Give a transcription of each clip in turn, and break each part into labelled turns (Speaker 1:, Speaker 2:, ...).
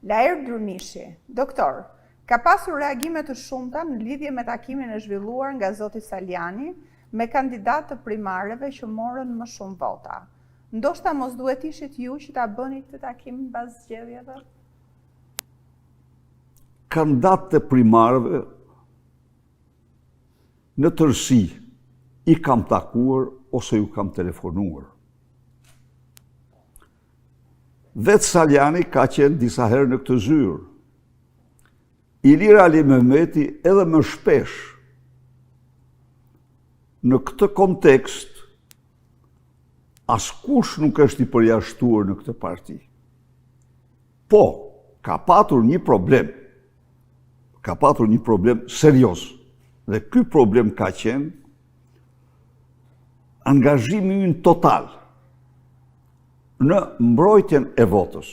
Speaker 1: Laer Drunishi, doktor, ka pasur reagime të shumta në lidhje me takimin e zhvilluar nga zoti Saliani me kandidatë të primareve që morën më shumë vota. Ndoshta mos duhet ishit ju që ta bëni këtë takim bazë zgjedhjeve?
Speaker 2: Kandidatë të primareve në tërësi i kam takuar ose ju kam telefonuar. Vetë Saliani ka qenë disa herë në këtë zyrë. Ilir Ali Mehmeti edhe më shpesh. Në këtë kontekst, askush nuk është i përjashtuar në këtë parti. Po, ka patur një problem. Ka patur një problem serios. Dhe ky problem ka qenë angazhimi ynë total në mbrojtjen e votës.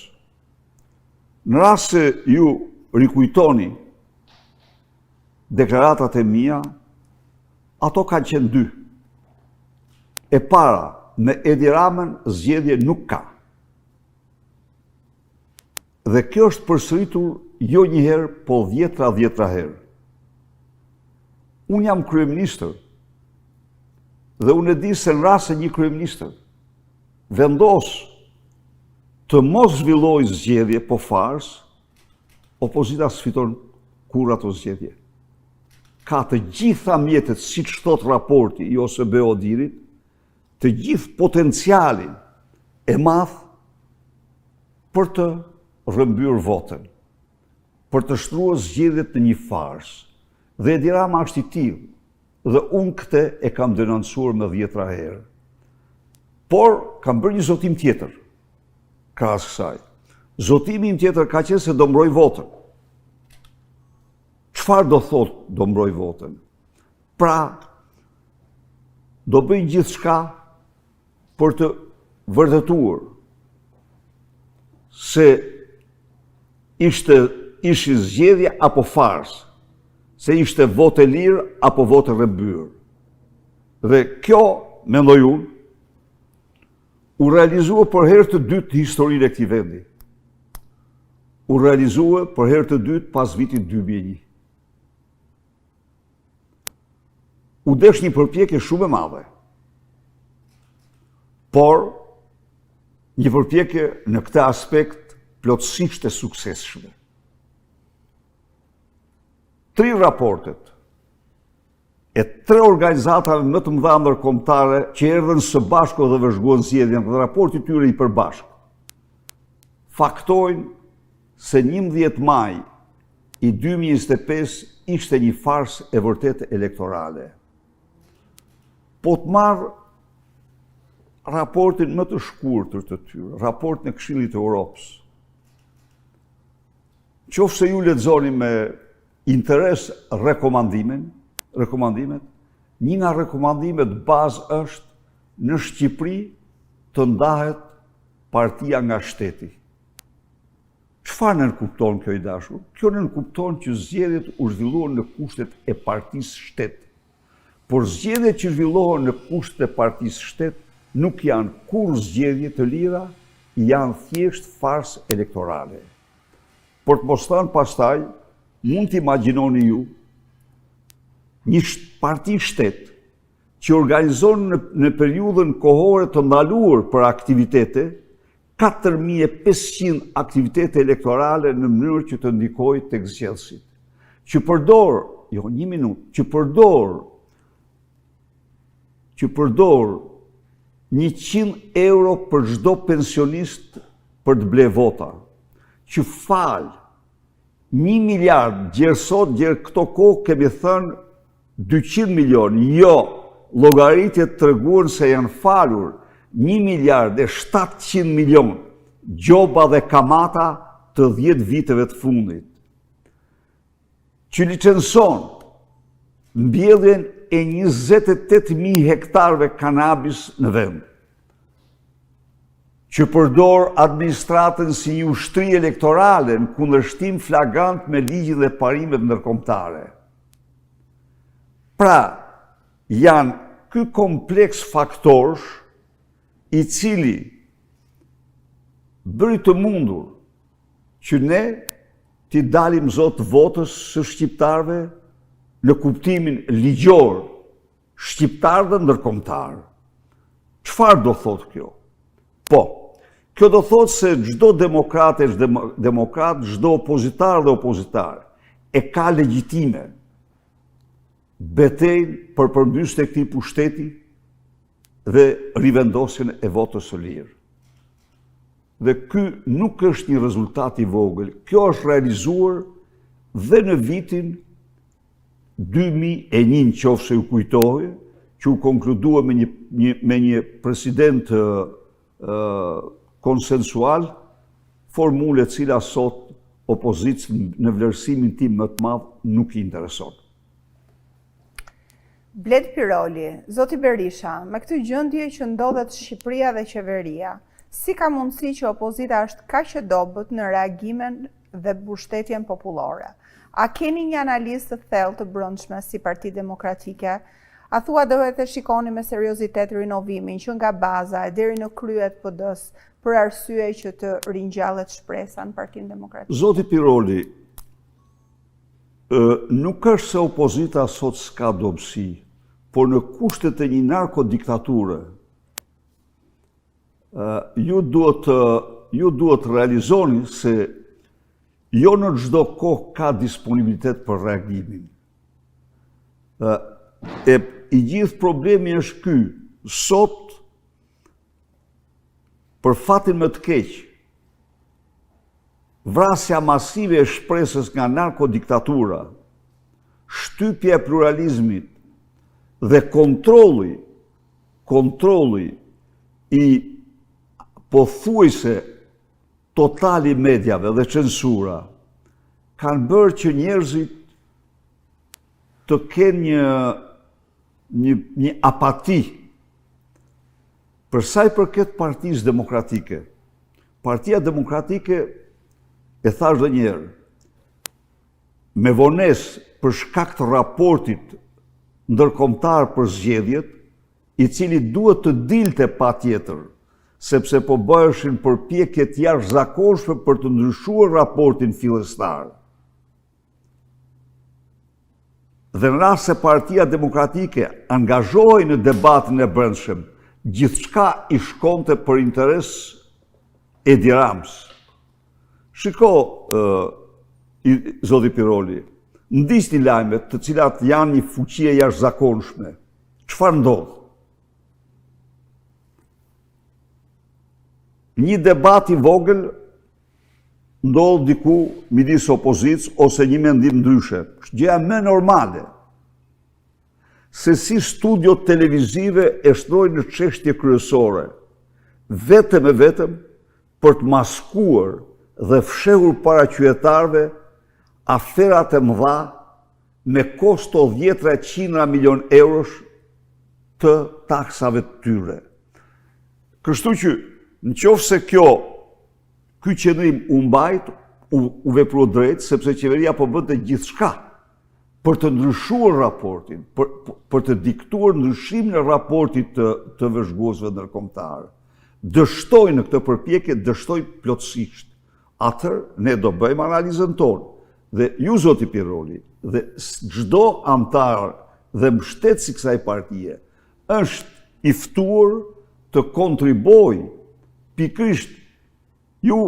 Speaker 2: Në rast se ju rikujtoni deklaratat e mia, ato kanë qenë dy. E para, me Edi Ramën zgjedhje nuk ka. Dhe kjo është përsëritur jo një herë, po 10 herë. Unë jam kryeministër dhe unë e di se në rast se një kryeministër vendos të mos zhvilloj zgjedhje, po fars, opozita sfiton kur ato zgjedhje. Ka të gjitha mjetet, si që thot raporti i OSBE Odirit, të gjithë potencialin e madh për të rrëmbyer votën, për të shtruar zgjedhjet në një fars. Dhe Edi Rama është i tillë, dhe unë këtë e kam denoncuar me 10 herë. Por, kam bërë një zotim tjetër, krahas kësaj. Zotimi im tjetër ka qenë se do mbroj votën. Çfarë do thotë do mbroj votën? Pra, do bëj gjithçka për të vërtetuar se ishin zgjedhje apo fars, se ishte votë e lirë apo votë e rrëmbyer. Dhe kjo, mendoj unë, u realizua për herë të dytë në historinë e këtij vendi. U realizua për herë të dytë pas vitit 2001. U desh një përpjekje shumë e madhe, por një përpjekje në këtë aspekt plotësisht e suksesshme. 3 raportet e 3 organizatave më të mëdha ndërkombëtare që erdhën së bashku dhe vëzhguan zgjedhjen dhe raporti tyre i përbashkët faktojnë se 11 maj i 2025 ishte një farsë e vërtetë elektorale. Po të marr raportin më të shkurtër të tyre, raportin e Këshillit të Europës. Qofse ju lexoni me interes rekomandimet, një nga rekomandimet bazë është në Shqipëri të ndahet partia nga shteti. Çfarë nënkupton kjo i dashur? Kjo nënkupton që zgjedhjet u zhvilluan në kushtet e partisë shtet. Por zgjedhjet që zhvillohen në kushtet e partisë shtet nuk janë kur zgjedhje të lira, janë thjesht farsë elektorale. Por të mos thënë pastaj, mund të imagjinoni ju një parti shtet që organizon në periudhën kohore të ndaluar për aktivitete 4500 aktivitete elektorale në mënyrë që të ndikojë tek zgjedhësit. Që përdor, jo një minutë, që përdor 100 euro për çdo pensionist për të ble vota. Që fal 1 miliard, gjersot, këto kohë kemi thënë 200 milion, jo, llogaritjet treguan se janë falur 1 miliard e 700 milion gjoba dhe kamata të 10 viteve të fundit. Që licenson mbjelljen e 28.000 hektarëve kanabis në vend. Që përdor administratën si një ushtri elektorale në kundërshtim flagrant me ligjin dhe parimet ndërkombëtare. Pra, janë ky kompleks faktorësh i cili bëri të mundur që ne t'i dalim zot votës së shqiptarëve në kuptimin ligjor, shqiptar dhe ndërkombëtar. Çfarë do thotë kjo? Po, kjo do thotë se çdo demokrat është demokrat, çdo opozitar dhe opozitar e ka legjitime betejën për përmbysjen e këtij pushteti dhe rivendosjen e votës së lirë. Dhe ky nuk është një rezultat i vogël. Kjo është realizuar dhe në vitin 2001, qofse ju kujtohet, që u konkludua me një president konsensual, formule cila sot opozicën në vlerësimin tim më të madh nuk i intereson.
Speaker 1: Bled Piroli, zoti Berisha, me këtë gjendje që ndodhet Shqipëria dhe qeveria, si ka mundësi që opozita është kaq e dobët në reagimin dhe mbështetjen popullore? A keni një analizë të thellë të brendshme si Parti Demokratike? A thua duhet të shikoni me seriozitet rinovimin që nga baza e deri në kryet PD-s për arsye që të ringjallet shpresa në Partinë Demokratike?
Speaker 2: Zoti Piroli, nuk është se opozita sot s'ka dobësi, por në kushtet e një narkodiktature, ju duhet realizoni se jo në çdo kohë ka disponibilitet për reagimin. I gjithë problemi është ky. Sot, për fatin më të keq, vrasja masive e shpresës nga narkodiktatura, shtypja e pluralizmit dhe kontrolli i pothuajse totali mediave dhe censura kanë bërë që njerëzit të kenë një apati. Për sa i përket Partisë Demokratike, Partia Demokratike, e thash edhe një herë, me vonesë për shkak të raportit ndërkombëtar për zgjedhjet, i cili duhet të dilte patjetër, sepse po bëheshin përpjekje të jashtëzakonshme për të ndryshuar raportin fillestar. Dhe në rast se Partia Demokratike angazhohej në debatin e brendshëm, gjithçka i shkonte për interes Edi Rams. Shiko, zoti Piroli, ndisni lajmet të cilat janë një fuqi e jashtëzakonshme. Çfarë ndodh? Një debat i vogël ndodh diku midis opozicës ose një mendim ndryshe. Është gjëja më normale. Se si studio televizive e shtrojnë në çështje kryesore, vetëm e vetëm për të maskuar dhe fshehur para qytetarëve aferat e mëdha me kosto dhjetra e qindra milion eurosh të taksave të tyre. Kështu që në qoftë se ky qendrim u mbajt, u veprua drejt, sepse qeveria po bënte gjithçka për të ndryshuar raportin, për të diktuar ndryshimin e raportit të vëzhguesve ndërkombëtar. Dështoj në këtë përpjekje, dështoj plotësisht. Atëherë ne do bëjmë analizën tonë. Dhe ju, zoti Piroli, dhe çdo antar dhe mbështetës i kësaj partie është i ftuar të kontribojë. Pikërisht, ju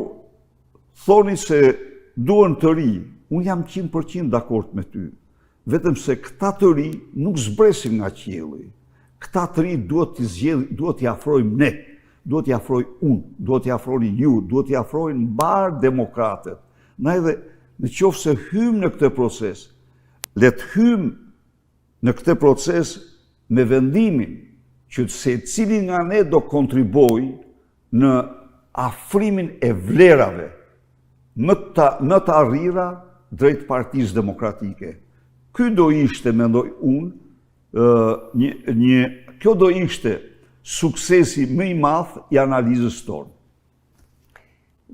Speaker 2: thoni se duhen të ri. Unë jam 100% dakord me ty. Vetëm se këta të ri nuk zbresin nga qielli. Këta të ri duhet t'i afrojmë ne, duhet t'i afroj unë, duhet t'i afroni ju, duhet t'i afrojnë mbar demokratët. Na edhe në qoftë se hymë në këtë proces, le të hymë në këtë proces me vendimin që secili nga ne do kontribojë në afrimin e vlerave më të arrira drejt Partisë Demokratike. Ky do ishte, mendoj unë, kjo do ishte suksesi më i madh i analizës tonë.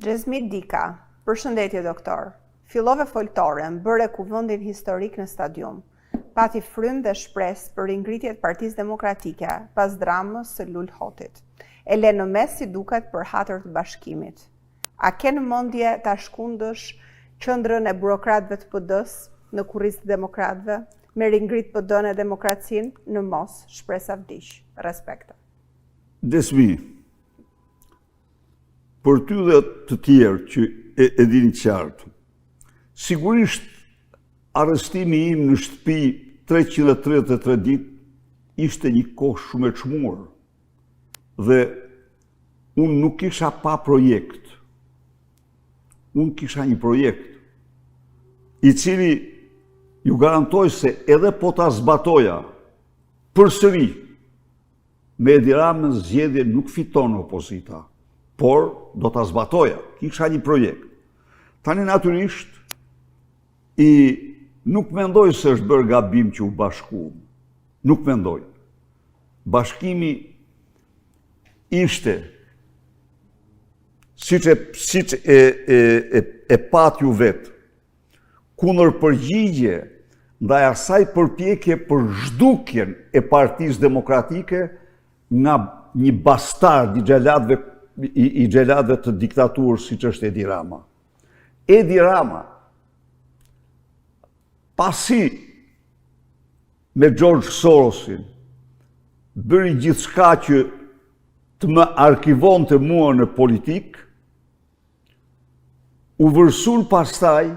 Speaker 1: Xhezmit Dika, përshëndetje doktor. Fillove foltoren, bëre kuvendin historik në stadium. Pati frym dhe shpresë për ringritjet Partisë Demokratike pas dramës së Lul Hotit. E le në mes si duket për hatër të bashkimit. A ke në mendje ta shkundësh qendrën e burokratëve të PD-s në kurriz të demokratëve, me ringrit PD-n e demokracinë në mos shpresa vdiq. Respekte.
Speaker 2: Desmi, për ty dhe të tjerë që e dini qartë, sigurisht arrestimi im në shtëpi 333 ditë ishte një kohë shumë e çmuar dhe unë nuk kisha pa projekt. Unë kisha një projekt i cili ju garantoj se edhe po ta zbatoja përsëri me Edi Ramën zgjedhje nuk fiton opozita, por do ta zbatoja. Kisha një projekt. Tani natyrisht nuk mendoj se është bërë gabim që u bashkuam. Nuk mendoj. Bashkimi ishte siç e pat ju vetë, kundër përgjigje ndaj asaj përpjekje për zhdukjen e Partisë Demokratike nga një bastard i xhelatëve të diktaturës siç është Edi Rama. Edi Rama, pasi me George Sorosin bëri gjithçka që të më arkivonte mua në politikë, u vërsul pastaj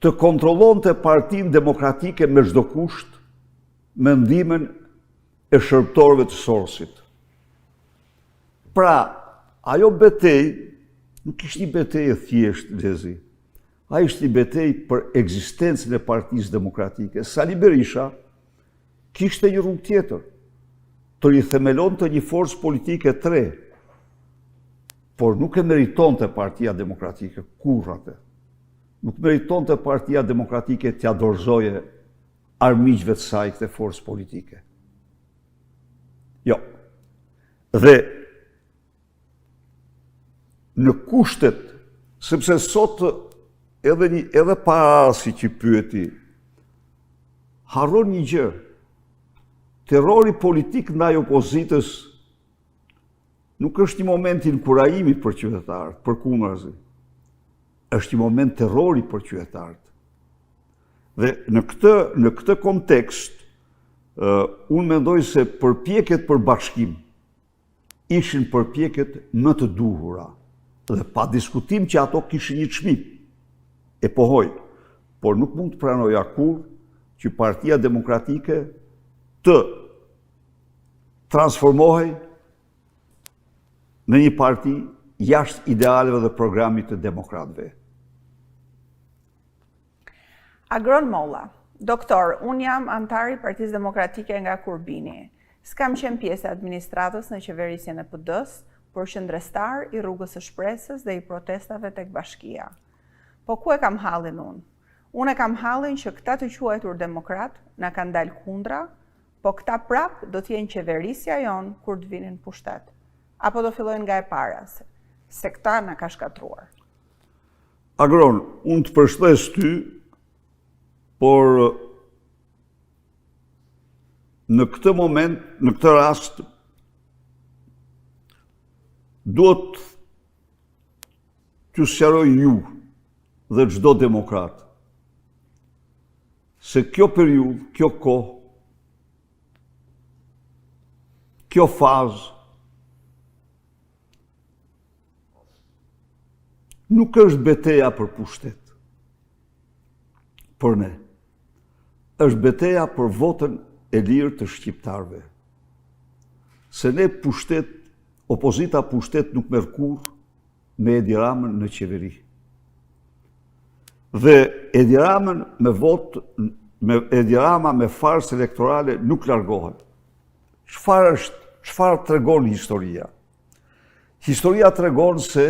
Speaker 2: të kontrollonte Partinë Demokratike me çdo kusht me ndihmën e shërbëtorëve të Sorosit. Pra, ajo betejë nuk ishte një betejë thjesht, Lezi. Ai ishte një betejë për ekzistencën e Partisë Demokratike. Sali Berisha kishte një rrugë tjetër, të rithemelonte një forcë politike të re, por nuk e meritonte Partia Demokratike kurrate. Nuk meritonte Partia Demokratike t'ia dorëzoje armiqve të saj këtë forcë politike. Jo. Dhe në kushtet, sepse sot edhe Parasi që pyeti, harron një gjë. Terrori politik ndaj opozitës nuk është një moment inkurajimi për qytetarët, për kundërzi. Është një moment terrori për qytetarët. Dhe në këtë kontekst, unë mendoj se përpjekjet për bashkim ishin përpjekjet më të duhura. Dhe pa diskutim që ato kishin një çmim. E pohoj, por nuk mund të pranoja kurrë që Partia Demokratike të transformohej në një parti jashtë idealeve dhe programit të demokratëve.
Speaker 1: Agron Molla, doktor, unë jam antar i Partisë Demokratike nga Kurbini. S'kam qenë pjesë e administratës në qeverisjen e PD-s, por qëndrestar i Rrugës së Shpresës dhe i protestave tek Bashkia. Po ku e kam hallin unë? Unë e kam hallin që këta të quajtur demokrat na kanë dalë kundra, po këta prap do t'jenë qeverisja jonë kur të vinin pushtet. Apo do fillojnë nga e para, se këta na ka shkatruar.
Speaker 2: Agron, unë të përshtes ty, por në këtë moment, në këtë rast, duhet t'ju sqaroj ju dhe çdo demokrat se kjo periudhë, kjo kohë, kjo fazë nuk është betejë për pushtet. Për ne. Është betejë për votën e lirë të shqiptarëve. Se ne pushtet, opozita pushtet nuk merr kurrë me Edi Ramën në qeveri. Dhe Edi Ramën Edi Rama me farsë elektorale nuk largohet. Çfarë tregon historia? Historia tregon se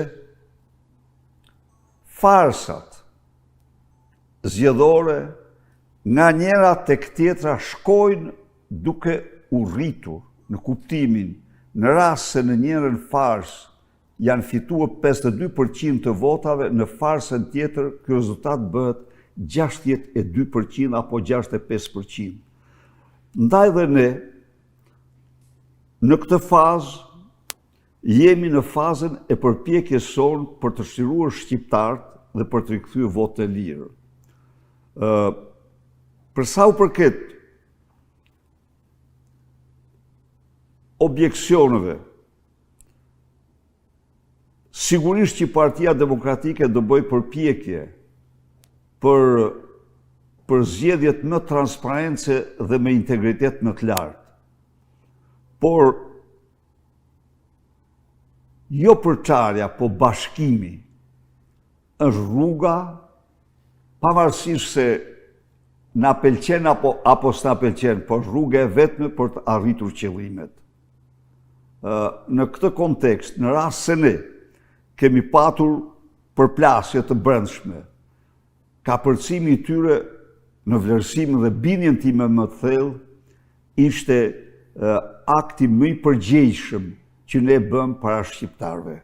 Speaker 2: farsat zgjedhore nga njëra tek tjetra shkojnë duke u rritur në kuptimin në rast se në njërën farsë janë fituar 52% të votave, në farsën tjetër ky rezultat bëhet 62% apo 65%. Ndaj dhe ne në këtë fazë jemi në fazën e përpjekjes sonë për të shliruar shqiptarët dhe për të rikthyer votë e lirë. Për sa u përket objeksioneve, sigurisht që Partia Demokratike do bëj përpjekje për zgjedhjet më transparente dhe me integritet më të lartë. Por jo përçarja, po bashkimi është rruga, pavarësisht se na pëlqen apo s'na pëlqen, po është rruga e vetme për të arritur qëllimet. Në këtë kontekst, në rast se ne kemi patur përplasje të brendshme, kapërcimi i tyre në vlerësimin dhe bindjen time më të thellë ishte akti më i përgjegjshëm që ne bëm para shqiptarëve.